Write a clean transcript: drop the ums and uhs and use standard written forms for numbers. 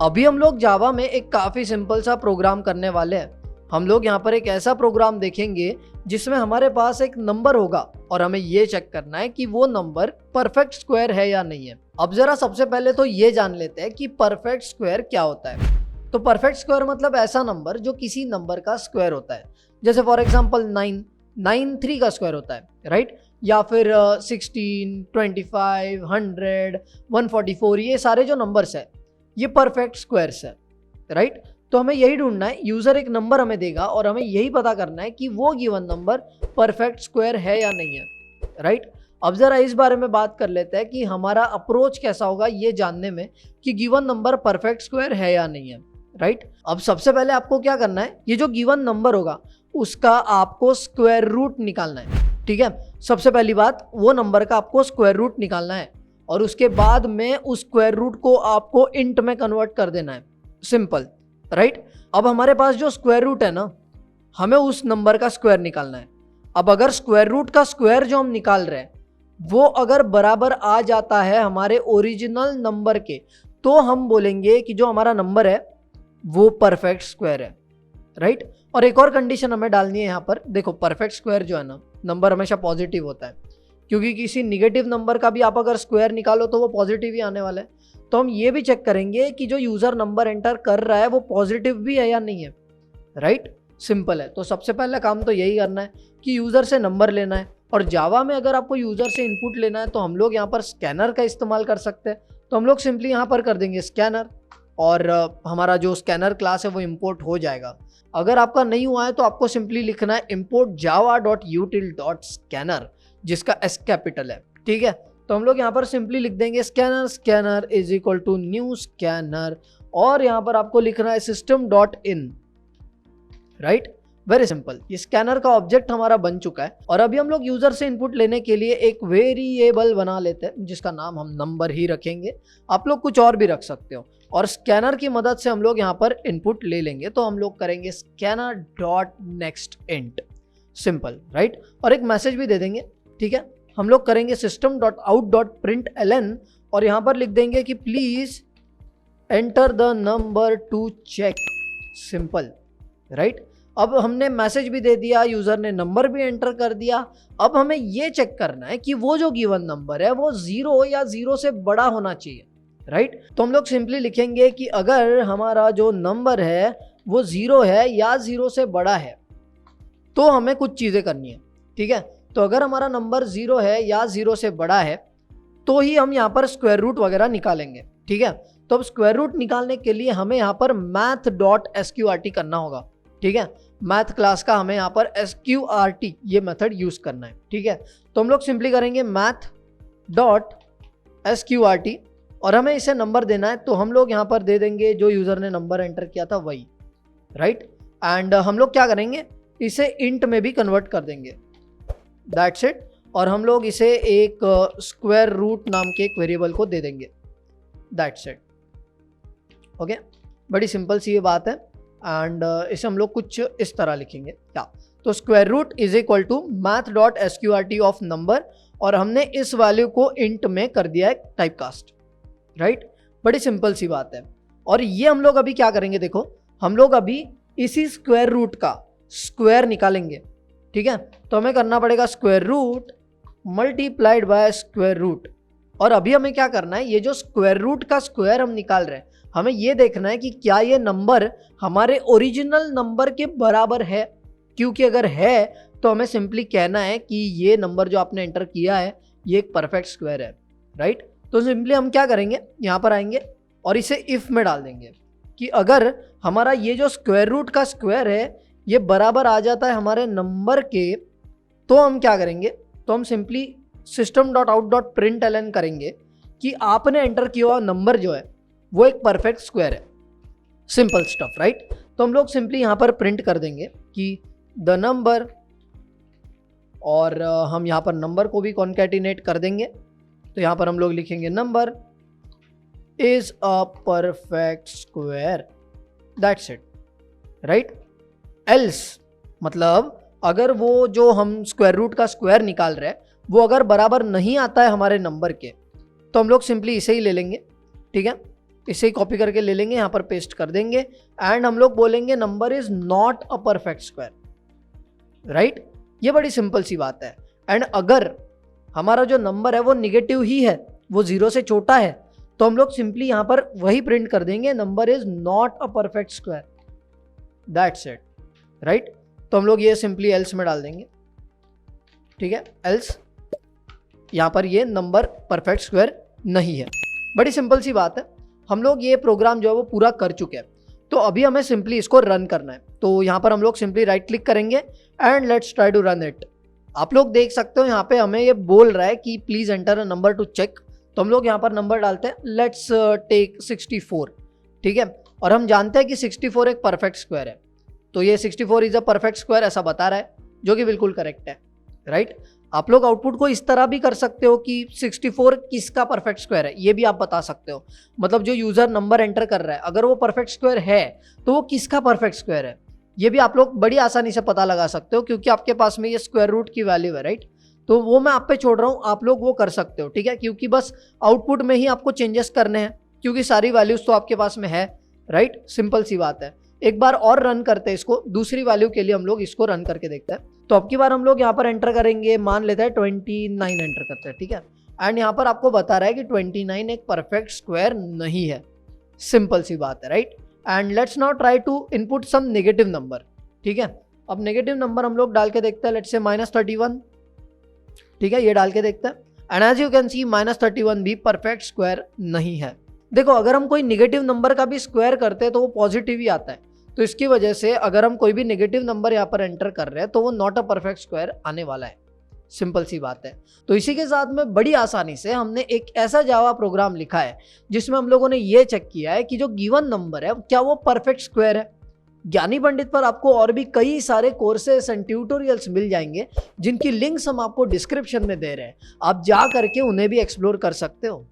अभी हम लोग जावा में एक काफ़ी सिंपल सा प्रोग्राम करने वाले हैं। हम लोग यहाँ पर एक ऐसा प्रोग्राम देखेंगे जिसमें हमारे पास एक नंबर होगा और हमें ये चेक करना है कि वो नंबर परफेक्ट स्क्वायर है या नहीं है। अब जरा सबसे पहले तो ये जान लेते हैं कि परफेक्ट स्क्वायर क्या होता है। तो परफेक्ट स्क्वायर मतलब ऐसा नंबर जो किसी नंबर का स्क्वायर होता है। जैसे फॉर एग्जाम्पल 9 3 का स्क्वायर होता है, राइट? या फिर 16, 25, 100, 144, ये सारे जो नंबर्स है ये परफेक्ट स्क्वायर्स है, राइट? तो हमें यही ढूंढना है। यूजर एक नंबर हमें देगा और हमें यही पता करना है कि वो गिवन नंबर परफेक्ट स्क्वायर है या नहीं है, राइट? अब जरा इस बारे में बात कर लेते हैं कि हमारा अप्रोच कैसा होगा ये जानने में कि गिवन नंबर परफेक्ट स्क्वायर है या नहीं है, राइट? अब सबसे पहले आपको क्या करना है, ये जो गिवन नंबर होगा उसका आपको स्क्वायर रूट निकालना है, ठीक है? सबसे पहली बात, वो नंबर का आपको स्क्वायर रूट निकालना है और उसके बाद में उस स्क्वायर रूट को आपको इंट में कन्वर्ट कर देना है। Simple, right? अब हमारे पास जो स्क्वायर रूट है ना, हमें उस नंबर का स्क्वायर निकालना है। अब अगर स्क्वायर रूट का स्क्वायर जो हम निकाल रहे हैं वो अगर बराबर आ जाता है हमारे ओरिजिनल नंबर के, तो हम बोलेंगे कि जो हमारा नंबर है वो परफेक्ट स्क्वायर है, राइट? और एक और कंडीशन हमें डालनी है यहाँ पर। देखो, परफेक्ट स्क्वायर जो है ना, नंबर हमेशा पॉजिटिव होता है, क्योंकि किसी निगेटिव नंबर का भी आप अगर स्क्वायर निकालो तो वो पॉजिटिव ही आने वाला है। तो हम ये भी चेक करेंगे कि जो यूजर नंबर एंटर कर रहा है वो पॉजिटिव भी है या नहीं है, राइट? सिंपल है। तो सबसे पहला काम तो यही करना है कि यूजर से नंबर लेना है। और जावा में अगर आपको यूजर से इनपुट लेना है तो हम लोग यहाँ पर स्कैनर का इस्तेमाल कर सकते हैं। तो हम लोग सिंपली यहाँ पर कर देंगे स्कैनर और हमारा जो स्कैनर क्लास है वो इंपोर्ट हो जाएगा। अगर आपका नहीं हुआ है तो आपको सिंपली लिखना है import java.util.scanner, जिसका S कैपिटल है, ठीक है? तो हम लोग यहाँ पर सिंपली लिख देंगे scanner is equal to new scanner और यहाँ पर आपको लिखना है system.in, राइट? Very simple. ये स्कैनर का ऑब्जेक्ट हमारा बन चुका है और अभी हम लोग यूजर से इनपुट लेने के लिए एक वेरिएबल बना लेते हैं जिसका नाम हम नंबर ही रखेंगे। आप लोग कुछ और भी रख सकते हो और स्कैनर की मदद से हम लोग यहाँ पर इनपुट ले लेंगे। तो हम लोग करेंगे scanner.nextInt, सिंपल, राइट? और एक मैसेज भी दे देंगे, ठीक है? हम लोग करेंगे system.out.println और यहाँ पर लिख देंगे कि please enter the number to check, simple, right? अब हमने मैसेज भी दे दिया, यूजर ने नंबर भी एंटर कर दिया। अब हमें ये चेक करना है कि वो जो गिवन नंबर है वो 0 या 0 से बड़ा होना चाहिए, राइट? तो हम लोग सिंपली लिखेंगे कि अगर हमारा जो नंबर है वो 0 है या 0 से बड़ा है तो हमें कुछ चीज़ें करनी है, ठीक है? तो अगर हमारा नंबर 0 है या 0 से बड़ा है तो ही हम यहाँ पर स्क्वायर रूट वगैरह निकालेंगे, ठीक है? तो अब स्क्वायर रूट निकालने के लिए हमें यहाँ पर math.sqrt करना होगा, ठीक है? मैथ क्लास का हमें यहाँ पर sqrt ये मेथड यूज करना है, ठीक है? तो हम लोग सिंपली करेंगे math.sqrt और हमें इसे नंबर देना है। तो हम लोग यहाँ पर दे देंगे जो यूजर ने नंबर एंटर किया था वही, राइट? एंड हम लोग क्या करेंगे, इसे इंट में भी कन्वर्ट कर देंगे, दैट्स इट। और हम लोग इसे एक स्क्वायर रूट नाम के एक वेरिएबल को दे देंगे, दैट्स इट। ओके, बड़ी सिंपल सी ये बात है। एंड इसे हम लोग कुछ इस तरह लिखेंगे क्या, तो square root is equal to math.sqrt of number और हमने इस वैल्यू को इंट में कर दिया है टाइपकास्ट, राइट? बड़ी सिंपल सी बात है। और ये हम लोग अभी क्या करेंगे, देखो हम लोग अभी इसी स्क्वायर रूट का स्क्वायर निकालेंगे, ठीक है? तो हमें करना पड़ेगा square root multiplied by square root. और अभी हमें क्या करना है, ये जो स्क्वायर रूट का स्क्वायर हम निकाल रहे हैं हमें ये देखना है कि क्या ये नंबर हमारे ओरिजिनल नंबर के बराबर है, क्योंकि अगर है तो हमें सिंपली कहना है कि ये नंबर जो आपने एंटर किया है ये एक परफेक्ट स्क्वायर है, राइट? तो सिंपली हम क्या करेंगे, यहाँ पर आएंगे और इसे इफ में डाल देंगे कि अगर हमारा ये जो स्क्वायर रूट का स्क्वायर है ये बराबर आ जाता है हमारे नंबर के, तो हम क्या करेंगे, तो हम सिंपली system.out.println करेंगे कि आपने एंटर किया हुआ नंबर जो है वो एक परफेक्ट स्क्वायर है। Simple stuff, right? तो हम लोग सिंपली यहाँ पर प्रिंट कर देंगे कि द नंबर और हम यहाँ पर नंबर को भी कॉन्कैटिनेट कर देंगे। तो यहाँ पर हम लोग लिखेंगे number is a perfect square, that's it, right? Else मतलब अगर वो जो हम स्क्वायर रूट का स्क्वायर निकाल रहे हैं वो अगर बराबर नहीं आता है हमारे नंबर के, तो हम लोग सिंपली इसे ही ले लेंगे, ठीक है? इसे ही कॉपी करके ले लेंगे, यहाँ पर पेस्ट कर देंगे एंड हम लोग बोलेंगे number is not a perfect square, right. ये बड़ी सिंपल सी बात है। एंड अगर हमारा जो नंबर है वो निगेटिव ही है, वो 0 से छोटा है, तो हम लोग सिंपली यहाँ पर वही प्रिंट कर देंगे number is not a perfect square, that's it, right. तो हम लोग ये सिंपली एल्स में डाल देंगे, ठीक है, एल्स यहाँ पर ये नंबर परफेक्ट स्क्वायर नहीं है। बड़ी सिंपल सी बात है। हम लोग ये प्रोग्राम जो है वो पूरा कर चुके हैं, तो अभी हमें सिंपली इसको रन करना है। तो यहाँ पर हम लोग सिंपली राइट क्लिक करेंगे and let's try to run it. आप लोग देख सकते हो यहाँ पे हमें ये बोल रहा है कि please enter a number to check. तो हम लोग यहाँ पर नंबर डालते हैं, लेट्स टेक 64, ठीक है। और हम जानते हैं कि 64 एक परफेक्ट स्क्वायर है, तो ये 64 इज अ परफेक्ट स्क्वायर ऐसा बता रहा है, जो कि बिल्कुल करेक्ट है, राइट। आप लोग आउटपुट को इस तरह भी कर सकते हो कि 64 किसका परफेक्ट स्क्वायर है, ये भी आप बता सकते हो। मतलब जो यूजर नंबर एंटर कर रहा है, अगर वो परफेक्ट स्क्वायर है तो वो किसका परफेक्ट स्क्वायर है, ये भी आप लोग बड़ी आसानी से पता लगा सकते हो, क्योंकि आपके पास में ये स्क्वायर रूट की वैल्यू है, राइट। तो वो मैं आप पे छोड़ रहा हूँ, आप लोग वो कर सकते हो, ठीक है। क्योंकि बस आउटपुट में ही आपको चेंजेस करने हैं, क्योंकि सारी वैल्यूज तो आपके पास में है, राइट। सिंपल सी बात है। एक बार और रन करते हैं इसको, दूसरी वैल्यू के लिए हम लोग इसको रन करके देखते हैं। तो अब की बार हम लोग यहाँ पर एंटर करेंगे, मान लेते हैं 29 एंटर करते हैं, ठीक है। एंड यहाँ पर आपको बता रहा है कि 29 एक परफेक्ट स्क्वायर नहीं है, सिंपल सी बात है, right. And let's now try to input some negative number, ठीक है। अब नेगेटिव नंबर हम लोग डाल के देखते हैं, लेट्स से -31, ठीक है, ये डाल के देखते हैं। And as you can see -31 भी परफेक्ट स्क्वायर नहीं है। देखो, अगर हम कोई नेगेटिव नंबर का भी स्क्वायर करते हैं तो वो पॉजिटिव ही आता है, तो इसकी वजह से अगर हम कोई भी नेगेटिव नंबर यहाँ पर एंटर कर रहे हैं तो वो नॉट अ परफेक्ट स्क्वायर आने वाला है, सिंपल सी बात है। तो इसी के साथ में बड़ी आसानी से हमने एक ऐसा जावा प्रोग्राम लिखा है जिसमें हम लोगों ने ये चेक किया है कि जो गिवन नंबर है क्या वो परफेक्ट स्क्वायर है। ज्ञानी पंडित पर आपको और भी कई सारे कोर्सेस एंड ट्यूटोरियल्स मिल जाएंगे, जिनकी लिंक्स हम आपको डिस्क्रिप्शन में दे रहे हैं, आप जा करके उन्हें भी एक्सप्लोर कर सकते हो।